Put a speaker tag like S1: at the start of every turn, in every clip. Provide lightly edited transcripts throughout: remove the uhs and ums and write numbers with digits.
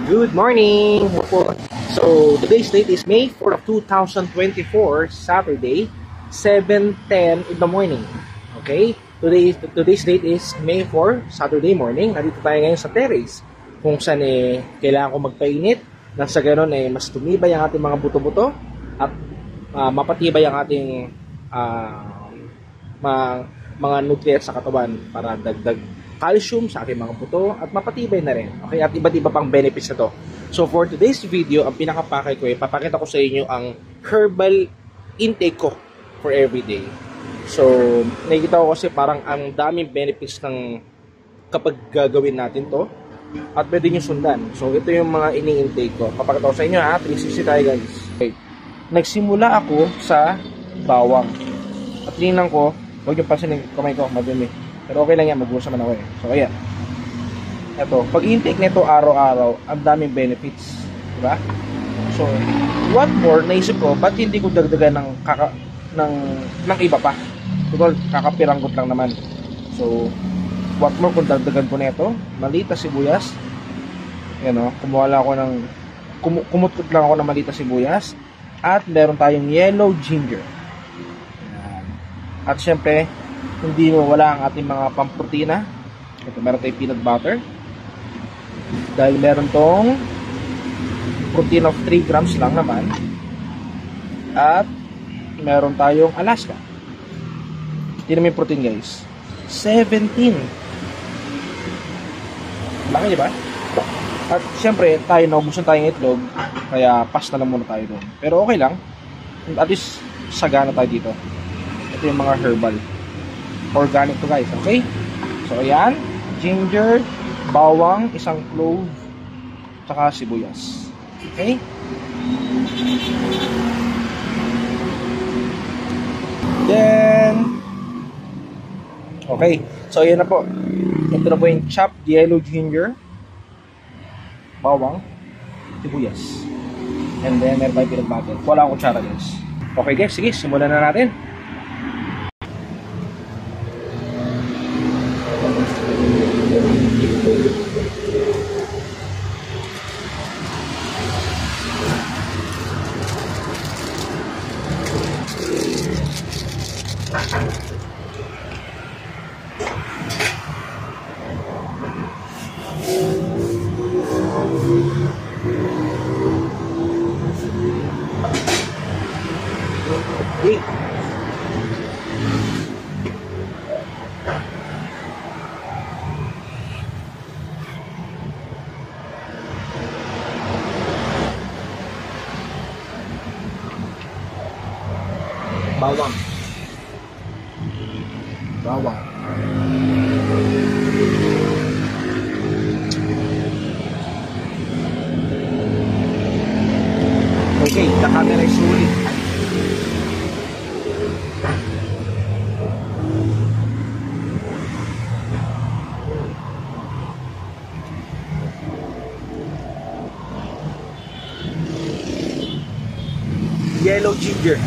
S1: Good morning! So, today's date is May 4 of 2024, Saturday, 7:10 in the morning. Okay? Today's date is May 4, Saturday morning. Nandito tayo ngayon sa terrace, kung saan kailangan ko magpainit nang sa ganun mas tumibay ang ating mga buto-buto at mapatibay ang ating mga nutrients sa katawan para dagdag calcium sa aking mga buto at mapatibay na rin. Okay? At iba't iba pang benefits na to. So for today's video, ang pinakapakay ko papakita ko sa inyo ang herbal intake ko for everyday. So nakikita ko kasi parang ang daming benefits ng kapag gagawin natin to at pwede nyo sundan. So ito yung mga ini-intake ko. Papakita ko sa inyo 360 tayo guys. Okay. Nagsimula ako sa bawang. At tingnan ko, huwag yung pansinin kamay ko, madumi. Pero okay lang yan, mag-uusap man ako So, ayan. Ito, pag intake nito araw-araw, ang daming benefits. Diba? So, what more, naisip ko, ba't hindi ko dagdagan ng iba pa? Total, kakapiranggot lang naman. So, what more kung dagdagan ko nito? Maliit na sibuyas. Ayan o, kumutkot lang ako ng maliit na sibuyas. At meron tayong yellow ginger. Ayan. At syempre, hindi mo wala ang ating mga pamprotina. Ito, meron tayong peanut butter. Dahil meron tong protein of 3 grams lang naman. At meron tayong Alaska. Hindi naman yung protein guys. 17. Laki diba? At syempre, tayo naubusan tayong itlog. Kaya pass na lang muna tayo doon. Pero okay lang. At least, sagana tayo dito. Ito yung mga herbal. Organic to guys, okay? So ayan, ginger, bawang, isang clove, tsaka sibuyas. Okay? Then okay, so ayan na po. Ito na po yung chopped yellow ginger, bawang, sibuyas. And then meron tayong peanut butter. Wala akong kutsara guys. Okay guys, sige, simulan na natin. Bawang. Okay, the camera is rolling. Yellow ginger.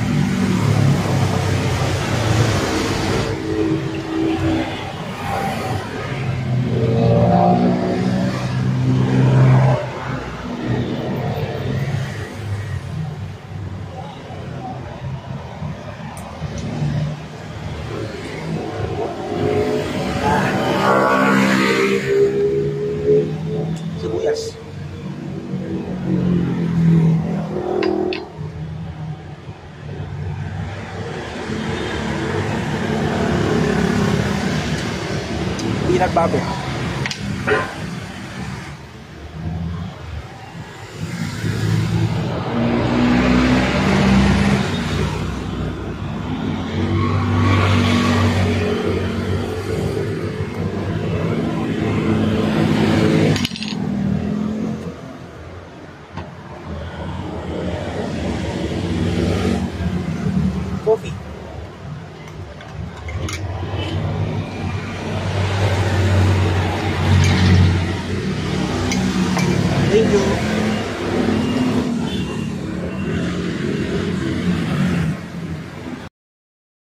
S1: Sibuyas. Peanut butter.